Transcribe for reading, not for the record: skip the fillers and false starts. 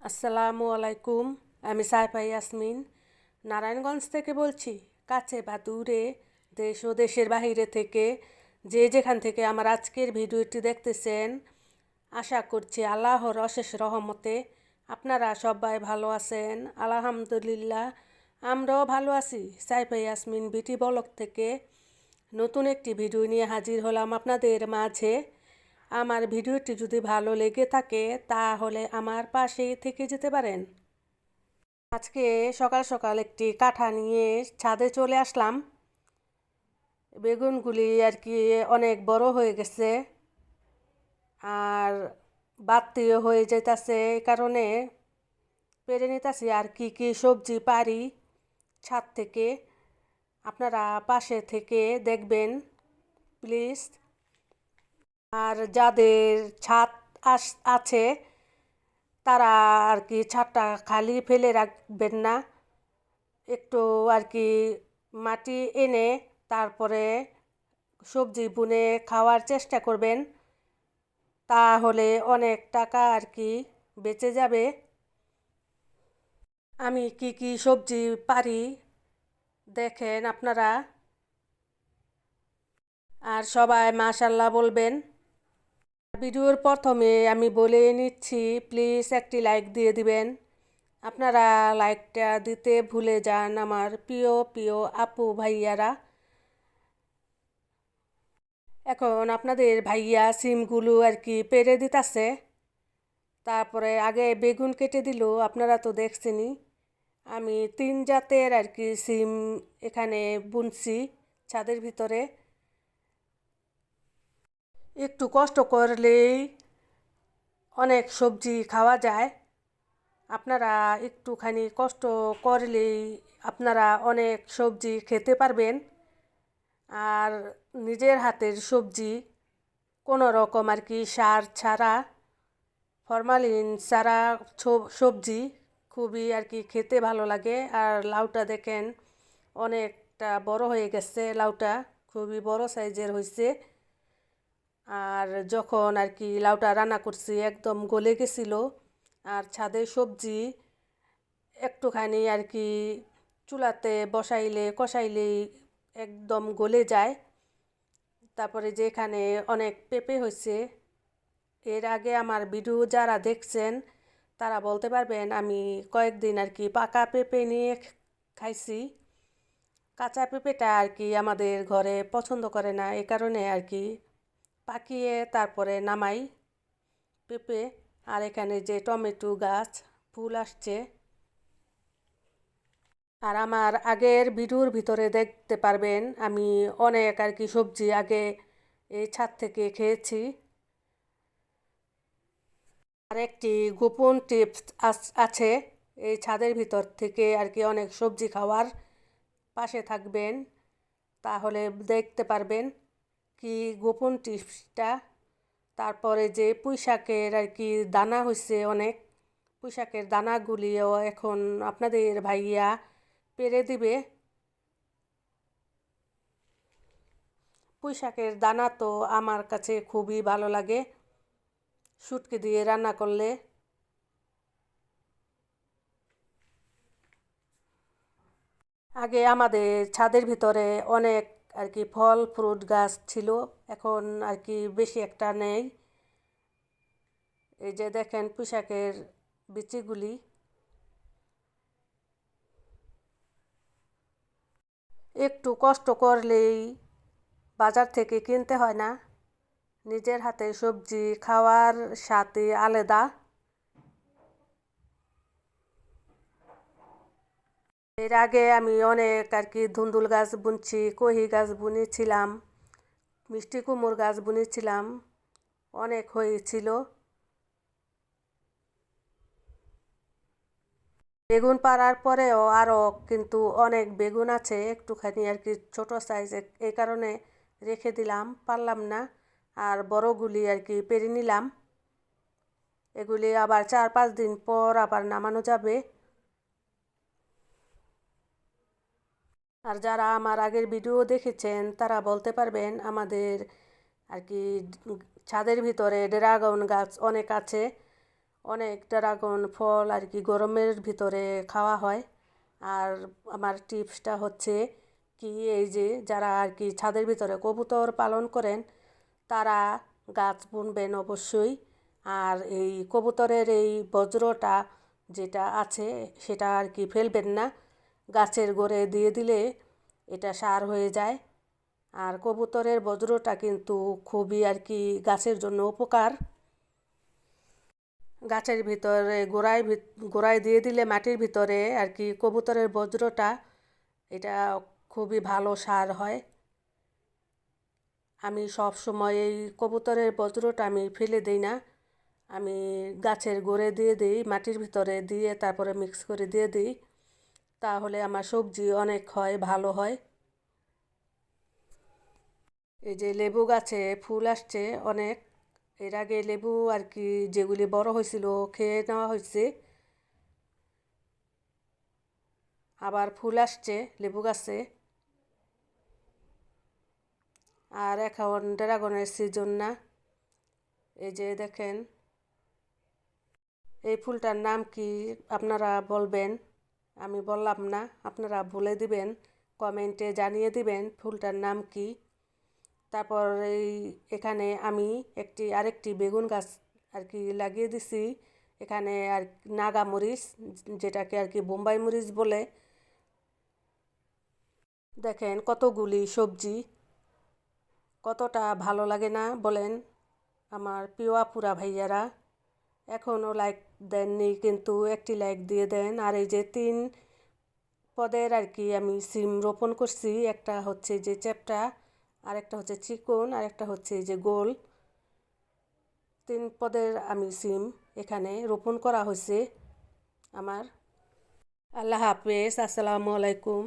আসসালামু আলাইকুম। আমি সাইফা ইয়াসমিন নারায়ণগঞ্জ থেকে বলছি। কাছে বা দূরে, দেশ ও দেশের বাহিরে থেকে যে যেখান থেকে আমার আজকের ভিডিওটি দেখতেছেন, আশা করছি আল্লাহর অশেষ রহমতে আপনারা সবাই ভালো আছেন। আলহামদুলিল্লাহ, আমরাও ভালো আছি। সাইফা ইয়াসমিন বিটি ব্লগ থেকে নতুন একটি ভিডিও নিয়ে হাজির হলাম আপনাদের মাঝে। আমার ভিডিওটি যদি ভালো লেগে থাকে তাহলে আমার পাশেই থেকে যেতে পারেন। আজকে সকাল সকাল একটি কাঁঠা নিয়ে ছাদে চলে আসলাম। বেগুনগুলি আর কি অনেক বড় হয়ে গেছে আর বাড়তিও হয়ে যাইতাছে, এই কারণে পেরে নিতেছি আর কি কি সবজি পারি ছাদ থেকে। আপনারা পাশে থেকে দেখবেন প্লিজ। আর যাদের ছাদ আছে তারা আর কি ছাদটা খালি ফেলে রাখবেন না, একটু আর কি মাটি এনে তারপরে সবজি বুনে খাওয়ার চেষ্টা করবেন, তাহলে অনেক টাকা আর কি বেঁচে যাবে। আমি কি কি সবজি পারি দেখেন আপনারা, আর সবাই মাশাল্লাহ বলবেন। ভিডিওর প্রথমে আমি বলে নিচ্ছি, প্লিজ একটি লাইক দিয়ে দিবেন। আপনারা লাইকটা দিতে ভুলে যান আমার প্রিয় প্রিয় আপু ভাইয়ারা। এখন আপনাদের ভাইয়া সিমগুলো আর কি পেরে দিতেছে, তারপরে আগে বেগুন কেটে দিল। আপনারা তো দেখছেনই, আমি 3 জাতের আর কি সিম এখানে বুনছি ছাদের ভিতরে। একটু কষ্ট করলেই অনেক সবজি খাওয়া যায়। আপনারা একটুখানি কষ্ট করলেই আপনারা অনেক সবজি খেতে পারবেন। আর নিজের হাতের সবজি, কোনো রকম আর কি সার ছাড়া, ফরমালিন ছাড়া সবজি খুবই আর কি খেতে ভালো লাগে। আর লাউটা দেখেন অনেকটা বড় হয়ে গেছে, লাউটা খুবই বড় সাইজের হয়েছে। আর যখন আর কি লাউটা রান্না করছি একদম গলে গেছিল। আর ছাদের সবজি একটুখানি আর কি চুলাতে বসাইলে কষাইলেই একদম গলে যায়। তারপরে যেখানে অনেক পেঁপে হয়েছে, এর আগে আমার ভিডিও যারা দেখছেন তারা বলতে পারবেন আমি কয়েকদিন আর কি পাকা পেঁপে নিয়ে খাইছি। কাঁচা পেঁপেটা আর কি আমাদের ঘরে পছন্দ করে না, এ কারণে আর কি পাকিয়ে তারপরে নামাই পেঁপে। আর এখানে যে টমেটো গাছ ফুল আসছে। আর আমার আগের ভিডিওর ভিতরে দেখতে পারবেন আমি অনেক আর কি সবজি আগে এই ছাদ থেকে খেয়েছি। আর একটি গোপন টিপস আছে এই ছাদের ভিতর থেকে আর কি অনেক সবজি খাওয়ার, পাশে থাকবেন তাহলে দেখতে পারবেন কি গোপন টিপসটা। তারপরে যে পুঁইশাকের আর কি দানা হয়েছে অনেক, পুঁইশাকের দানাগুলিও এখন আপনাদের ভাইয়া পেরে দিবে। পুঁইশাকের দানা তো আমার কাছে খুবই ভালো লাগে শুটকি দিয়ে রান্না করলে। আগে আমাদের ছাদের ভিতরে অনেক আর কি ফল ফ্রুট গাছ ছিল, এখন আর কি বেশি একটা নেই। এই যে দেখেন পুঁইশাকের বিচিগুলি। একটু কষ্ট করলেই বাজার থেকে কিনতে হয় না, নিজের হাতে সবজি খাওয়ার স্বাদই আলাদা। এর আগে আমি অনেক আর কি ধুন্দুল গাছ বুনছি, কহি গাছ বুনেছিলাম, মিষ্টি কুমড় গাছ বুনেছিলাম, অনেক হয়েছিল। বেগুন পাড়ার পরেও আরও কিন্তু অনেক বেগুন আছে, একটুখানি আর কি ছোটো সাইজ, এই কারণে রেখে দিলাম, পারলাম না। আর বড়গুলি আর কি পেরে নিলাম, এগুলি আবার 4-5 দিন পর আবার নামানো যাবে। আর যারা আমার আগের ভিডিও দেখেছেন তারা বলতে পারবেন আমাদের আর কি ছাদের ভিতরে ড্রাগন গাছ অনেক আছে, অনেক ড্রাগন ফল আর কি গরমের ভিতরে খাওয়া হয়। আর আমার টিপসটা হচ্ছে কি, এই যে যারা আর কি ছাদের ভিতরে কবুতর পালন করেন তারা গাছ বুনবেন অবশ্যই। আর এই কবুতরের এই বজ্রটা যেটা আছে সেটা আর কি ফেলবেন না, গাছের গোড়ে দিয়ে দিলে এটা সার হয়ে যায়। আর কবুতরের বজ্রটা কিন্তু খুবই আর কি গাছের জন্য উপকার। গাছের ভিতরে গোড়ায় দিয়ে দিলে মাটির ভিতরে আর কি কবুতরের বজ্রটা, এটা খুবই ভালো সার হয়। আমি সব সময় এই কবুতরের বজ্রটা আমি ফেলে দিই না, আমি গাছের গোড়ে দিয়ে দিই, মাটির ভিতরে দিয়ে তারপরে মিক্স করে দিয়ে দিই, তাহলে আমার সবজি অনেক হয়, ভালো হয়। এই যে লেবু গাছে ফুল আসছে অনেক। এর আগে লেবু আর কি যেগুলি বড় হয়েছিল খেয়ে নেওয়া হয়েছে, আবার ফুল আসছে লেবু গাছে। আর এখন ড্রাগনের সিজন না। এই যে দেখেন, এই ফুলটার নাম কি আপনারা বলবেন, আমি বললাম না, আপনারা বলে দিবেন, কমেন্টে জানিয়ে দিবেন ফুলটার নাম কি। তারপর এখানে আমি আরেকটি বেগুন গাছ আর কি লাগিয়ে দিছি। এখানে আর নাগা মরিচ, যেটাকে আর কি বোম্বাই মরিচ বলে। দেখেন কতগুলি সবজি, কতটা ভালো লাগে না বলেন আমার প্রিয় আপুরা ভাইয়ারা। এখনও লাইক দেননি কিন্তু একটি লাইক দিয়ে দেন। আর এই যে 3 পদের আর কি আমি সিম রোপণ করছি, একটা হচ্ছে যে চ্যাপ্টা, আর একটা হচ্ছে চিকন, আর একটা হচ্ছে যে গোল। 3 পদের আমি সিম এখানে রোপণ করা হয়েছে আমার। আল্লাহ হাফেজ, আসসালামু আলাইকুম।